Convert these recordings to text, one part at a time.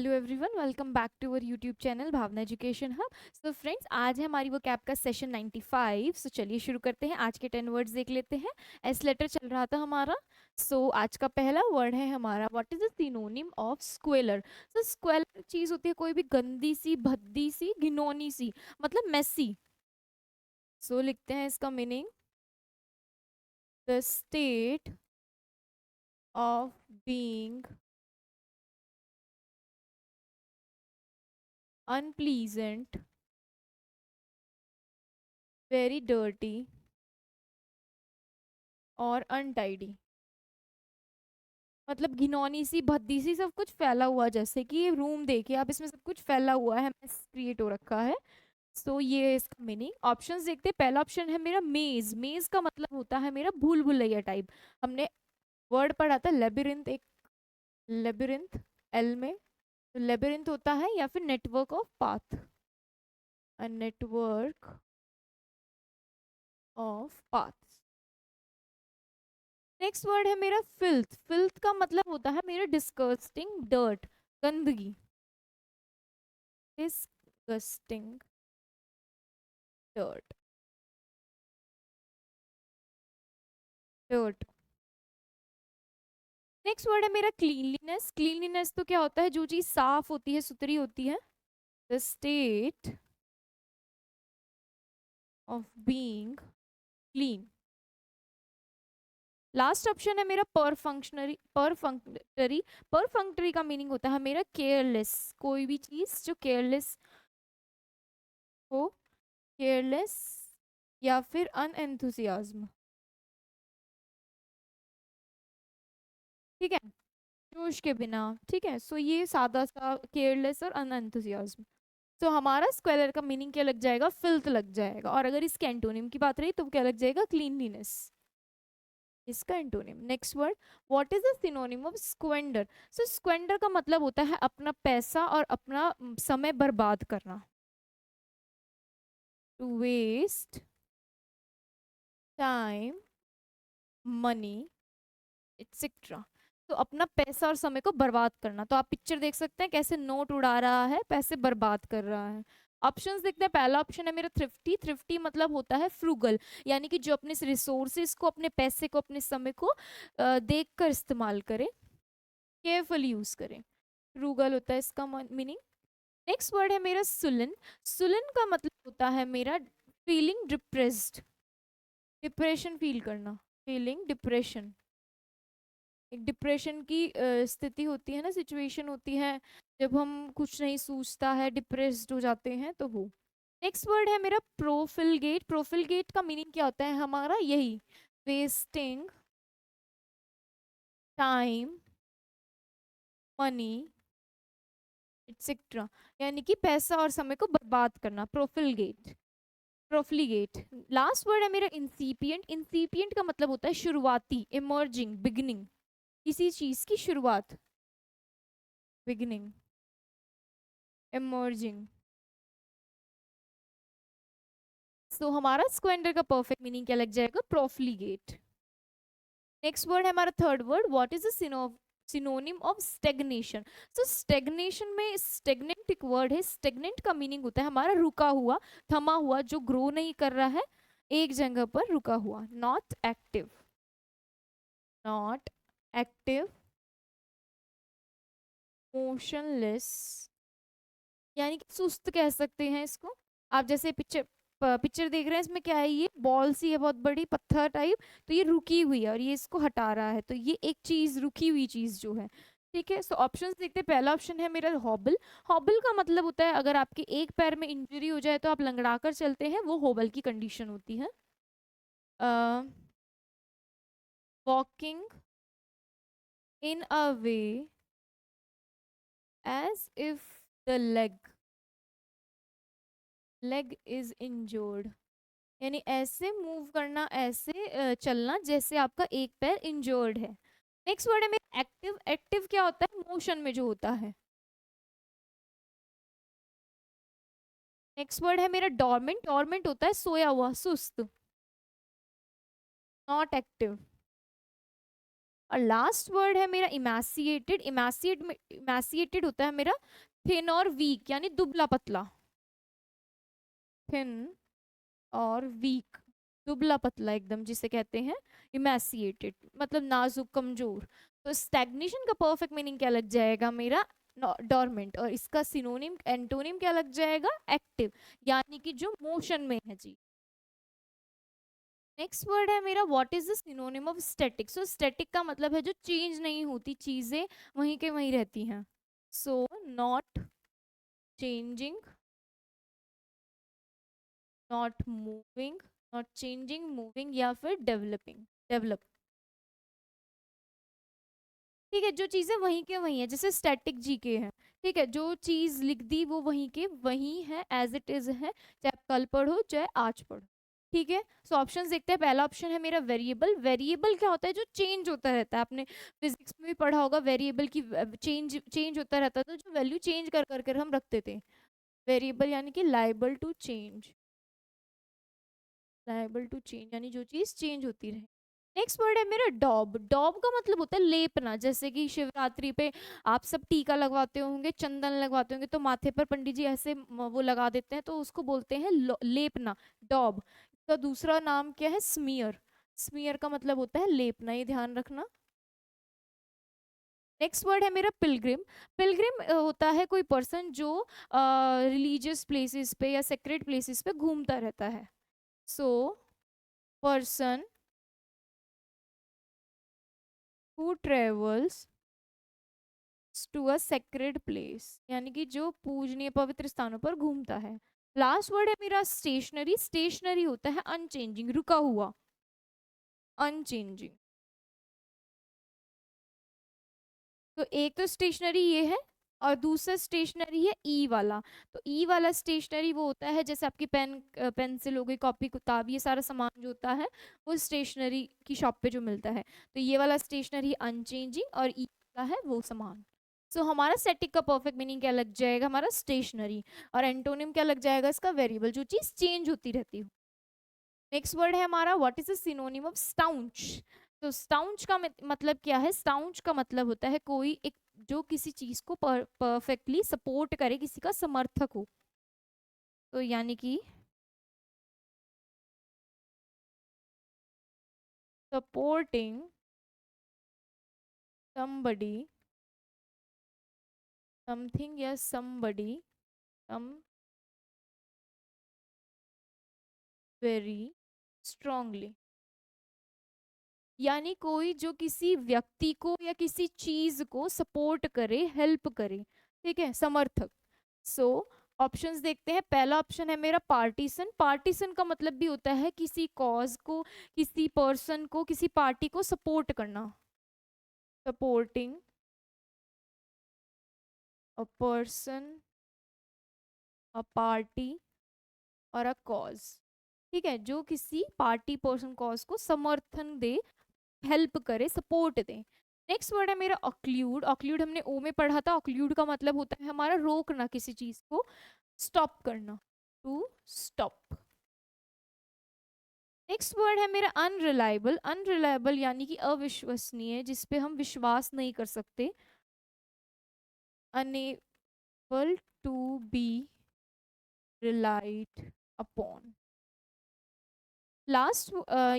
Hello everyone, welcome back to our YouTube channel Bhavana education hub. So friends, आज है हमारी वो कैप का सेशन 95। सो चलिए शुरू करते हैं। आज के 10 वर्ड्स देख लेते हैं। एस लेटर चल रहा था हमारा। आज का पहला वर्ड है हमारा, what is the synonym of squalor. Squalor चीज होती है कोई भी गंदी सी, भद्दी सी, घिनौनी सी, मतलब मेसी। लिखते हैं इसका meaning, the state of being unpleasant, very dirty और अनटाइडी। मतलब घिनौनी सी, भद्दी सी, सब कुछ फैला हुआ, जैसे कि ये रूम देखिए आप, इसमें सब कुछ फैला हुआ है, मेस क्रिएट हो रखा है। ये है इसका मीनिंग। ऑप्शंस देखते हैं। पहला ऑप्शन है मेरा मेज। मेज का मतलब होता है मेरा भूल भुलैया टाइप। हमने वर्ड पढ़ा था लेबिरिंथ, एक लेबिरिंथ एल में। तो लेबिरिंथ होता है, या फिर network of path, a network of path. Next word है मेरा फिल्थ। फिल्थ का मतलब होता है मेरा डिस्गस्टिंग, डर्ट, गंदगी। Disgusting dirt, dirt. Next word है मेरा क्लीनलीनेस। क्लीनलीनेस तो क्या होता है, जो चीज साफ होती है, सुथरी होती है, the state of being clean. Last option है मेरा परफंक्शनरी। परफंक्टरी, परफंक्टरी का मीनिंग होता है मेरा केयरलेस। कोई भी चीज जो केयरलेस हो, केयरलेस या फिर अनएंथुसियाज्म। ठीक है, जोश के बिना। ठीक है, ये सादा सा केयरलेस और अनएंथुसियाज्म। हमारा स्क्वेलर का मीनिंग क्या लग जाएगा, फिल्थ लग जाएगा। और अगर इसके एंटोनिम की बात रही तो क्या लग जाएगा, क्लीनलीनेस, इसका antonym. Next word, what is the synonym of squander. Squander का मतलब होता है अपना पैसा और अपना समय बर्बाद करना, to waste time, money, etcetera. अपना पैसा और समय को बर्बाद करना। तो आप पिक्चर देख सकते हैं कैसे नोट उड़ा रहा है, पैसे बर्बाद कर रहा है। ऑप्शंस देखते हैं। पहला ऑप्शन है मेरा थ्रिफ्टी। थ्रिफ्टी मतलब होता है फ्रूगल, यानी कि जो अपने रिसोर्सेज को, अपने पैसे को, अपने समय को देख कर इस्तेमाल करे, केयरफुल यूज करें। फ्रूगल होता है इसका मीनिंग। नेक्स्ट वर्ड है मेरा सुलन। सुलन का मतलब होता है मेरा फीलिंग डिप्रेस्ड, डिप्रेशन फील करना, फीलिंग डिप्रेशन। एक डिप्रेशन की स्थिति होती है ना, सिचुएशन होती है जब हम कुछ नहीं सूझता है, डिप्रेस्ड हो जाते हैं, तो वो। नेक्स्ट वर्ड है मेरा प्रोफिलगेट। प्रोफिलगेट का मीनिंग क्या होता है हमारा, यही, वेस्टिंग टाइम, मनी, एक्सेट्रा, यानी कि पैसा और समय को बर्बाद करना, प्रोफिलगेट, प्रोफिलीगेट। लास्ट वर्ड है मेरा इंसिपिएंट। इंसिपिएंट का मतलब होता है शुरुआती, इमर्जिंग, बिगिनिंग, किसी चीज की शुरुआत, बिगिनिंग, इमर्जिंग। हमारा स्क्वेंडर का परफेक्ट मीनिंग क्या लग जाएगा, प्रोफिलीगेट। नेक्स्ट वर्ड है हमारा third word, what is the synonym of stagnation. Stagnation में, स्टेगनेंट एक वर्ड है। स्टेगनेंट का मीनिंग होता है हमारा रुका हुआ, थमा हुआ, जो ग्रो नहीं कर रहा है, एक जगह पर रुका हुआ, not active, not active, motionless, यानी कि सुस्त कह सकते हैं इसको। आप जैसे पिक्चर पिक्चर देख रहे हैं, इसमें क्या है, ये बॉल सी है, बहुत बड़ी पत्थर टाइप। तो ये रुकी हुई है और ये इसको हटा रहा है, तो ये एक चीज, रुकी हुई चीज जो है। ठीक है, ऑप्शंस देखते हैं। पहला ऑप्शन है मेरा हॉबल। हॉबल का मतलब होता है अगर आपके एक पैर में इंजरी हो जाए तो आप लंगड़ा कर चलते हैं, वो हॉबल की कंडीशन होती है। Walking in a way as if the leg is injured, यानी ऐसे मूव करना, ऐसे चलना जैसे आपका एक पैर इंजर्ड है। नेक्स्ट वर्ड है मेरा एक्टिव। एक्टिव क्या होता है, मोशन में जो होता है। नेक्स्ट वर्ड है मेरा डॉर्मेंट। डॉर्मेंट होता है सोया हुआ, सुस्त, नॉट एक्टिव। और लास्ट वर्ड है मेरा इमैसिएटेड। इमैसिएटेड होता है मेरा थिन और वीक, यानी दुबला पतला। थिन और वीक, दुबला पतला एकदम, जिसे कहते हैं इमैसिएटेड, मतलब नाजुक कमजोर। तो स्टैग्नेशन का परफेक्ट मीनिंग क्या लग जाएगा मेरा? डॉर्मेंट। और इसका सिनोनिम एंटोनिम क्या लग जाएगा? एक्टिव, यानी कि जो मोशन में है जी। नेक्स्ट वर्ड है मेरा what is the synonym of static. So static का मतलब है जो चेंज नहीं होती, चीजें वहीं के वहीं रहती हैं। So not changing, not moving, not changing, moving, या फिर डेवलपिंग, डेवलप। ठीक है, जो चीजें वहीं के वहीं है, जैसे स्टैटिक जीके है। ठीक है, जो चीज लिख दी वो वहीं के वहीं है, एज इट इज है, चाहे कल पढ़ो चाहे आज पढ़ो। ठीक है, सो ऑप्शंस देखते हैं। पहला ऑप्शन है मेरा वेरिएबल। वेरिएबल क्या होता है? जो चेंज होता रहता है। आपने फिजिक्स में भी पढ़ा होगा वेरिएबल की, चेंज चेंज होता रहता है, तो जो वैल्यू चेंज कर करके हम रखते थे। वेरिएबल यानी कि liable to change, liable to change यानी जो चीज चेंज होती रहे। नेक्स्ट वर्ड है मेरा डॉब। डॉब का मतलब होता है लेपना। जैसे कि शिवरात्रि पे आप सब टीका लगवाते होंगे, चंदन लगवाते होंगे, तो माथे पर पंडित जी ऐसे वो लगा देते हैं, तो उसको बोलते हैं लेपना, डॉब। इसका दूसरा नाम क्या है? स्मीयर। स्मीयर का मतलब होता है लेपना, ये ध्यान रखना। नेक्स्ट वर्ड है मेरा पिलग्रिम। पिलग्रिम होता है कोई पर्सन जो रिलीजियस प्लेसेस पे या सेक्रेट प्लेसेस पे घूमता रहता है। So person who travels to a sacred place, यानी कि जो पूजनीय पवित्र स्थानों पर घूमता है। लास्ट वर्ड है मेरा स्टेशनरी। स्टेशनरी होता है अनचेंजिंग, रुका हुआ, अनचेंजिंग। तो एक तो स्टेशनरी ये है, और दूसरा स्टेशनरी है ई वाला। तो ई वाला स्टेशनरी वो होता है जैसे आपकी पेन, पेंसिल हो गई, कॉपी किताब, ये सारा सामान जो होता है वो स्टेशनरी की शॉप पे जो मिलता है। तो ये वाला स्टेशनरी अनचेंजिंग, और ई वाला है वो सामान। सो हमारा स्टैटिक का परफेक्ट मीनिंग क्या लग जाएगा? हमारा स्टेशनरी। और एंटोनिम क्या लग जाएगा इसका? वेरिएबल, जो चीज चेंज होती रहती है। नेक्स्ट वर्ड है हमारा what is the synonym of staunch. तो स्टाउंच का मतलब क्या है? स्टाउंच का मतलब होता है कोई एक जो किसी चीज को परफेक्टली सपोर्ट करे, किसी का समर्थक हो। तो यानी कि सपोर्टिंग somebody, समथिंग या somebody, सम वेरी स्ट्रांगली, यानी कोई जो किसी व्यक्ति को या किसी चीज को सपोर्ट करे, हेल्प करे। ठीक है, समर्थक। सो ऑप्शंस देखते हैं। पहला ऑप्शन है मेरा पार्टीसन। पार्टीसन का मतलब भी होता है किसी कॉज को, किसी पर्सन को, किसी पार्टी को सपोर्ट करना। Supporting a person, a party और अ कॉज। ठीक है, जो किसी पार्टी, पर्सन, कॉज को समर्थन दे, हेल्प करे, सपोर्ट दे। नेक्स्ट वर्ड है मेरा ऑक्लूड। ऑक्लूड हमने ओ में पढ़ा था। ऑक्लूड का मतलब होता है हमारा रोकना, किसी चीज को स्टॉप करना, टू स्टॉप। नेक्स्ट वर्ड है मेरा अनरिलायबल। अनरिलायबल यानी कि अविश्वसनीय, जिस पे हम विश्वास नहीं कर सकते। Unable to be relied upon. Last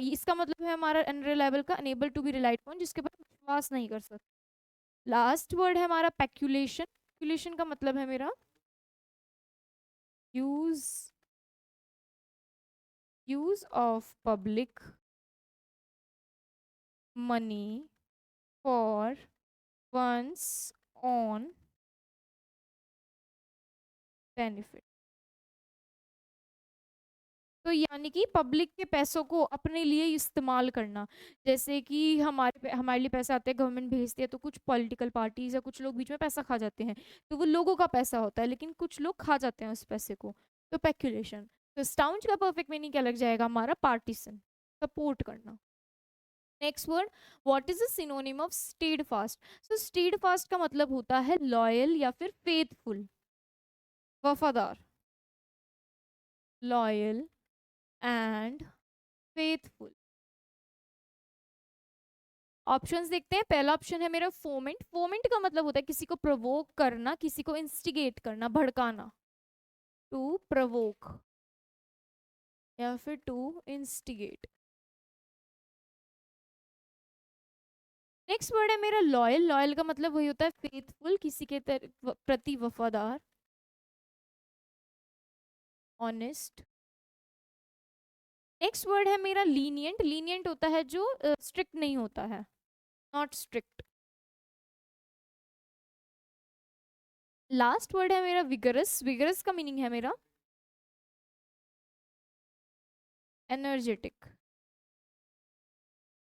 इसका मतलब है हमारा अनरिलायबल का unable to be relied upon, जिसके पर विश्वास नहीं कर सकते। लास्ट वर्ड है हमारा पेक्यूलेशन। पेक्यूलेशन का मतलब है मेरा use, use of public money for one's own benefit. तो यानी कि पब्लिक के पैसों को अपने लिए इस्तेमाल करना। जैसे कि हमारे लिए पैसा आते हैं, गवर्नमेंट भेजती है, तो कुछ पॉलिटिकल पार्टीज या कुछ लोग बीच में पैसा खा जाते हैं। तो वो लोगों का पैसा होता है, लेकिन कुछ लोग खा जाते हैं उस पैसे को। तो पेक्यूलेशन। तो स्टाउंच का परफेक्ट मीनिंग क्या लग जाएगा? हमारा पार्टीसन, सपोर्ट करना। Next word what is the synonym of steadfast. सो स्टेड फास्ट का मतलब होता है लॉयल या फिर फेथफुल, वफादार, लॉयल एंड फेथफुल। ऑप्शंस देखते हैं। पहला ऑप्शन है मेरा फोमेंट। फोमेंट का मतलब होता है किसी को प्रोवोक करना, किसी को इंस्टिगेट करना, भड़काना, टू प्रोवोक या फिर टू इंस्टिगेट। नेक्स्ट वर्ड है मेरा लॉयल। लॉयल का मतलब वही होता है फेथफुल, किसी के प्रति वफादार, ऑनेस्ट। नेक्स्ट वर्ड है मेरा लीनियंट। लीनियंट होता है जो स्ट्रिक्ट नहीं होता है, नॉट स्ट्रिक्ट। लास्ट वर्ड है मेरा विगरस। विगरस का मीनिंग है मेरा एनर्जेटिक,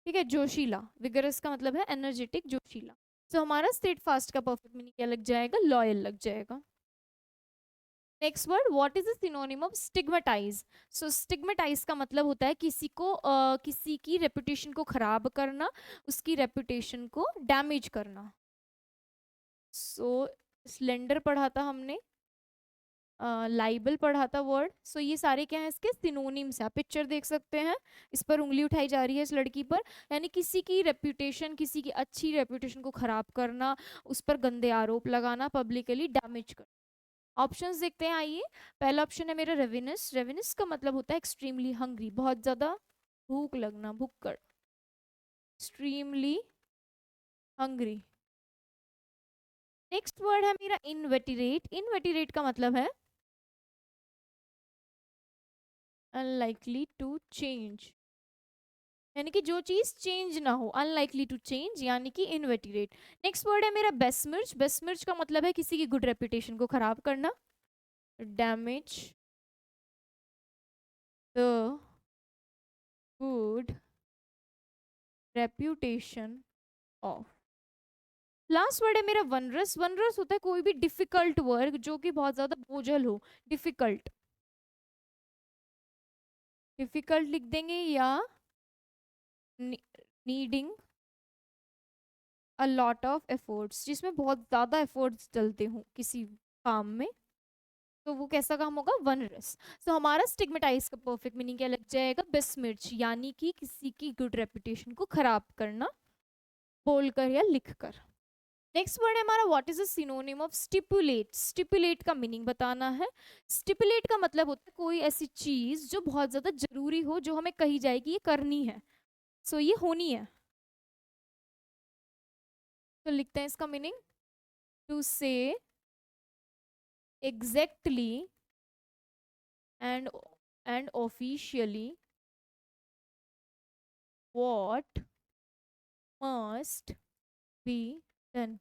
ठीक है, जोशीला। विगरस का मतलब है एनर्जेटिक, जोशीला। तो हमारा स्टेट फास्ट का परफेक्ट मीनिंग क्या लग जाएगा? लॉयल लग जाएगा। Next word, what is the synonym of stigmatise? So stigmatise का मतलब होता है किसी को किसी की रेपुटेशन को खराब करना, उसकी रेपुटेशन को डैमेज करना। सो स्लेंडर पढ़ा था हमने, लाइबल पढ़ा था वर्ड। सो ये सारे क्या है इसके सिनोनिम्स है। आप पिक्चर देख सकते हैं, इस पर उंगली उठाई जा रही है इस लड़की पर, यानी किसी की रेपुटेशन, किसी की अच्छी रेपुटेशन को खराब करना, उस पर गंदे आरोप लगाना, पब्लिकली डैमेज करना। ऑप्शंस देखते हैं, आइए। पहला ऑप्शन है मेरा रेविनस। रेविनस का मतलब होता है एक्सट्रीमली हंग्री, बहुत ज्यादा भूख लगना, भुक्कड़, एक्सट्रीमली हंग्री। नेक्स्ट वर्ड है मेरा इनवेटिरेट। इनवेटिरेट का मतलब है अनलाइकली टू चेंज, यानी कि जो चीज चेंज ना हो, अनलाइकली टू चेंज, यानी कि इनवेटिरेट। नेक्स्ट वर्ड है मेरा बेस्मिर्च। बेस्मिर्च का मतलब है किसी की गुड रेपुटेशन को खराब करना, damage the good reputation of. Last word है मेरा वनरस। वनरस होता है कोई भी डिफिकल्ट वर्क जो कि बहुत ज्यादा बोझल हो, डिफिकल्ट। डिफिकल्ट लिख देंगे, या needing a lot of efforts, जिसमें बहुत ज्यादा एफर्ट्स डलते हो किसी काम में, तो वो कैसा काम होगा? वनरस। तो हमारा स्टिग्मेटाइज का परफेक्ट मीनिंग क्या लग जाएगा? बेस्मिर्च, यानी कि किसी की गुड रेपुटेशन को खराब करना, बोलकर या लिखकर। नेक्स्ट वर्ड है हमारा what is the synonym of stipulate. Stipulate का मीनिंग बताना है। स्टिपुलेट का मतलब होता है कोई ऐसी चीज जो बहुत ज्यादा जरूरी हो, जो हमें कही जाए कि ये करनी है, सो ये होनी है। तो लिखते हैं इसका मीनिंग, टू से exactly and officially what must be done,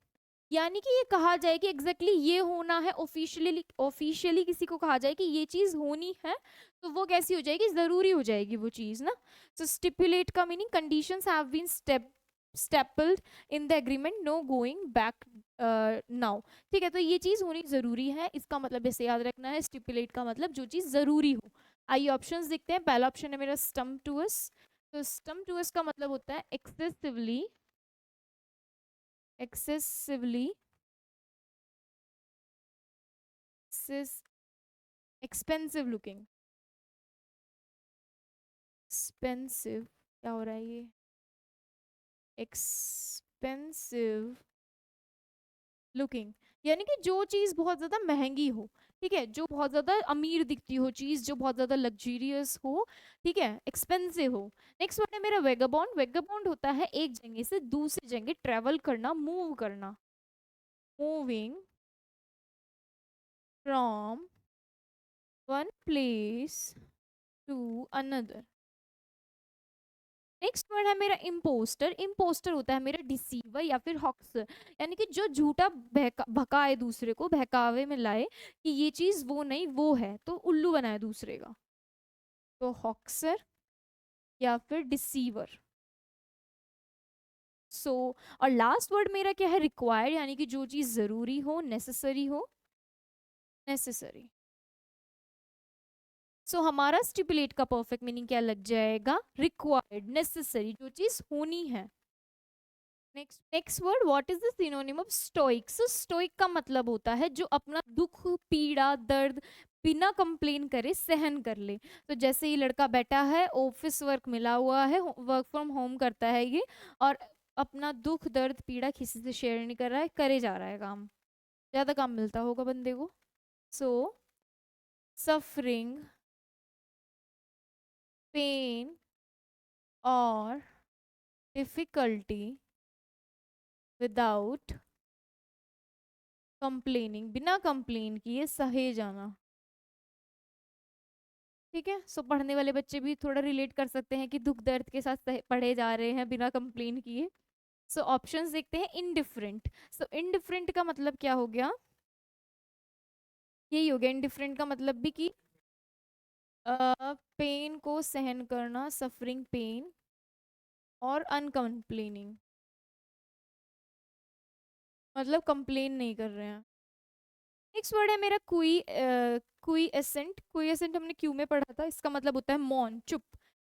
यानी कि ये कहा जाए कि एग्जैक्टली ये होना है, ऑफिशियली, ऑफिशियली किसी को कहा जाए कि ये चीज होनी है, तो वो कैसी हो जाएगी? जरूरी हो जाएगी वो चीज ना। तो स्टिपुलेट का meaning conditions have been stapled in the agreement, no going back now. ठीक है, तो ये चीज होनी जरूरी है, इसका मतलब ऐसे याद रखना है। स्टिपुलेट का मतलब जो चीज जरूरी हो। आइए ऑप्शंस देखते हैं। पहला ऑप्शन है मेरा स्टम्पटुअस। तो स्टम्पटुअस का मतलब होता है excessively, excessively expensive looking, expensive, क्या हो रहा है ये, एक्सपेंसिव लुकिंग, यानी कि जो चीज बहुत ज्यादा महंगी हो, ठीक है, जो बहुत ज्यादा अमीर दिखती हो चीज, जो बहुत ज्यादा लग्जरियस हो, ठीक है, एक्सपेंसिव हो। नेक्स्ट वर्ड है मेरा वेगाबॉन्ड। वेगाबॉन्ड होता है एक जगह से दूसरी जगह ट्रेवल करना, मूव करना, moving from one place to another. Next word है मेरा इम्पोस्टर। इम्पोस्टर होता है मेरा डिसीवर या फिर हॉक्सर, यानी कि जो झूठा भकाए, दूसरे को बहकावे में लाए कि ये चीज वो नहीं वो है, तो उल्लू बनाए दूसरे का, तो हॉक्सर या फिर डिसीवर। सो और लास्ट वर्ड मेरा क्या है? रिक्वायर्ड, यानी कि जो चीज जरूरी हो, नेसेसरी हो, नेसेसरी। सो हमारा स्टिपुलेट का परफेक्ट मीनिंग क्या लग जाएगा? रिक्वायर्ड, नेसेसरी, जो चीज होनी है। Next word, what is the synonym of stoic? So stoic का मतलब होता है जो अपना दुख, पीड़ा, दर्द बिना कंप्लेन करे सहन कर ले। तो जैसे ये लड़का बैठा है, ऑफिस वर्क मिला हुआ है, वर्क फ्रॉम होम करता है ये, और अपना दुख दर्द पीड़ा किसी से शेयर नहीं कर रहा है, करे जा रहा है काम, ज्यादा काम मिलता होगा बंदे को। सो सफरिंग, पेन और डिफिकल्टी विदाउट कंप्लेनिंग, बिना कंप्लेन किए सहे जाना। ठीक है, सो पढ़ने वाले बच्चे भी थोड़ा रिलेट कर सकते हैं कि दुख दर्द के साथ पढ़े जा रहे हैं बिना कंप्लेन किए। सो ऑप्शंस देखते हैं। इनडिफरेंट, सो इनडिफरेंट का मतलब क्या हो गया, यही हो गया इनडिफरेंट का मतलब भी कि पेन को सहन करना, सफरिंग पेन, और अनकंप्लेनिंग मतलब कंप्लेन नहीं कर रहे हैं। नेक्स्ट वर्ड है मेरा क्विएसेंट। क्विएसेंट हमने क्यू में पढ़ा था, इसका मतलब होता है मौन, चुप,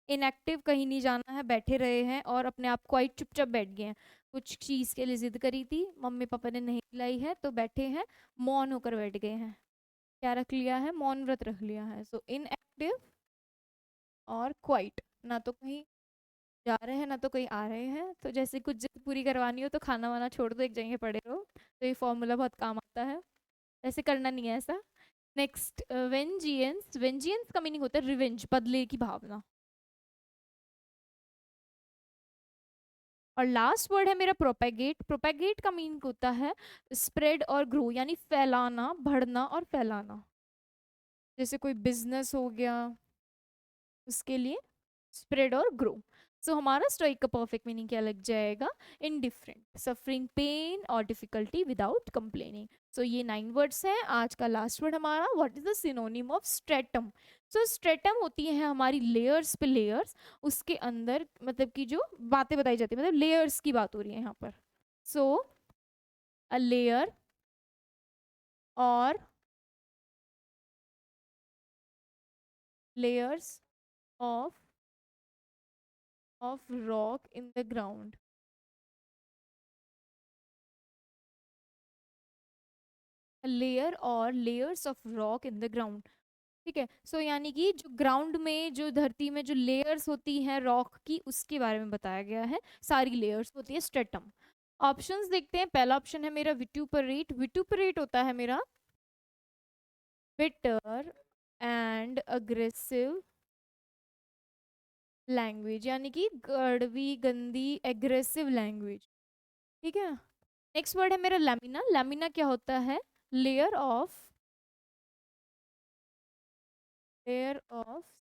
इनएक्टिव, कहीं नहीं जाना है, बैठे रहे हैं और अपने आप क्वाइट चुपचाप बैठ गए हैं। कुछ चीज के लिए जिद करी थी, मम्मी पापा ने नहीं दिलाई है तो बैठे हैं, मौन होकर बैठ गए हैं। क्या रख लिया है, मौन व्रत रख लिया है। सो इनएक्टिव और क्वाइट, ना तो कहीं जा रहे हैं ना तो कहीं आ रहे हैं। तो जैसे कुछ जिद पूरी करवानी हो तो खाना वाना छोड़ दो, एक जगह पड़े रहो, तो ये फॉर्मूला बहुत काम आता है। ऐसे करना नहीं है ऐसा। Next vengeance. वेंजियंस का मीनिंग होता है रिवेंज, बदले की भावना। और लास्ट वर्ड है मेरा प्रोपेगेट। प्रोपेगेट का मीनिंग होता है स्प्रेड और ग्रो, यानी फैलाना, बढ़ना और फैलाना। जैसे कोई बिजनेस हो गया, उसके लिए स्प्रेड और ग्रो। सो हमारा स्ट्राइक का परफेक्ट मीनिंग क्या लग जाएगा, इनडिफरेंट, सफरिंग पेन और डिफिकल्टी विदाउट कंप्लेनिंग। सो ये 9 वर्ड्स हैं। आज का लास्ट वर्ड हमारा, what is the synonym of stratum. So stratum होती है हमारी लेयर्स पे लेयर्स, उसके अंदर मतलब कि जो बातें बताई जाती है, मतलब लेयर्स की बात हो रही है यहाँ पर। सो अ लेयर और layers of rock in the ground। Layer और layers of rock in the ground. ठीक है, सो यानी कि जो ग्राउंड में, जो धरती में जो लेयर्स होती हैं रॉक की, उसके बारे में बताया गया है। सारी लेयर्स होती है स्ट्रेटम। ऑप्शंस देखते हैं। पहला ऑप्शन है मेरा विटुपरेट। विटुपरेट होता है मेरा बिटर एंड अग्रेसिव लैंग्वेज, यानी कि कड़वी, गंदी, एग्रेसिव लैंग्वेज। ठीक है, नेक्स्ट वर्ड है मेरा लैमिना। लैमिना क्या होता है, लेयर ऑफ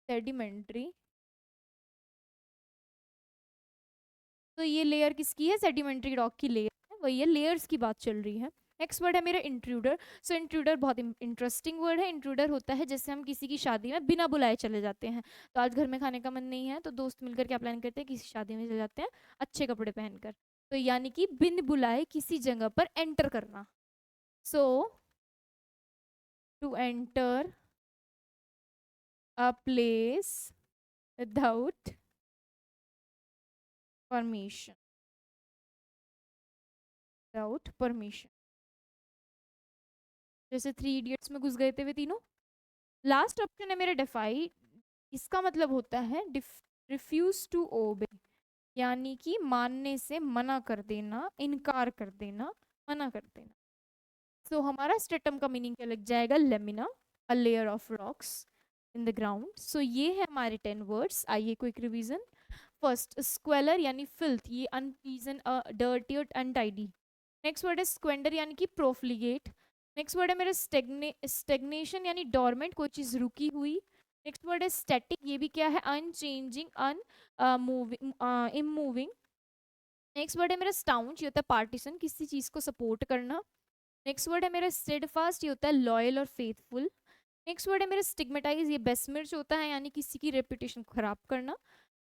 सेडिमेंट्री। तो ये लेयर किसकी है, सेडिमेंट्री रॉक की लेयर है, वही है, लेयर्स की बात चल रही है। नेक्स्ट वर्ड है मेरा इंट्रूडर। सो इंट्रूडर बहुत इंटरेस्टिंग वर्ड है। इंट्रूडर होता है जैसे हम किसी की शादी में बिना बुलाए चले जाते हैं। तो आज घर में खाने का मन नहीं है तो दोस्त मिलकर क्या प्लान करते हैं, किसी शादी में चले जाते हैं अच्छे कपड़े पहनकर। तो यानी कि बिन बुलाए किसी जगह पर एंटर करना। So to enter a place without permission, without permission। जैसे 3 इडियट्स में घुस गए थे वे तीनों। लास्ट ऑप्शन है मेरा डिफाई। इसका मतलब होता है रिफ्यूज टू ओबे, यानी कि मानने से मना कर देना, इनकार कर देना, मना कर देना। सो हमारा स्ट्रेटम का मीनिंग क्या लग जाएगा, lamina, a layer of rocks in the ground. So ये है हमारे 10 वर्ड्स। आइए क्विक रिवीजन। फर्स्ट स्क्वेलर यानी फिल्थ, ये अनप्लीजेंट, डर्टी और अनटाइडी। नेक्स्ट वर्ड है स्क्वेंडर यानी कि प्रोफ्लिगेट। नेक्स्ट वर्ड है मेरा स्टेग्नेशन यानी डोरमेंट, कोई चीज रुकी हुई। नेक्स्ट वर्ड है स्टैटिक, ये भी क्या है, अनचेंजिंग, मूविंग, इमूविंग। नेक्स्ट वर्ड है मेरा स्टाउंच, ये होता है पार्टीशन, किसी चीज को सपोर्ट करना। नेक्स्ट वर्ड है मेरा स्टेडफास्ट, ये होता है लॉयल और फेथफुल। नेक्स्ट वर्ड है मेरा स्टिग्मेटाइज, ये बेसमिर्च होता है यानी किसी की रेपुटेशन खराब करना।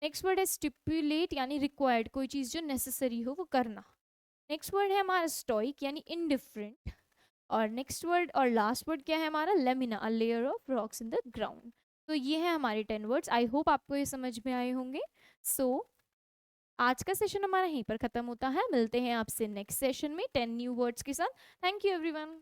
नेक्स्ट वर्ड है स्टिपुलेट यानी रिक्वायर्ड, कोई चीज़ जो नेसेसरी हो वो करना। नेक्स्ट वर्ड है हमारा स्टोइक यानी इनडिफरेंट। और नेक्स्ट वर्ड और लास्ट वर्ड क्या है हमारा, lamina, a layer of rocks in the ground. तो ये है हमारे 10 वर्ड्स। आई होप आपको ये समझ में आए होंगे। सो आज का सेशन हमारा यहीं पर खत्म होता है। मिलते हैं आपसे नेक्स्ट सेशन में 10 न्यू वर्ड्स के साथ। Thank you everyone.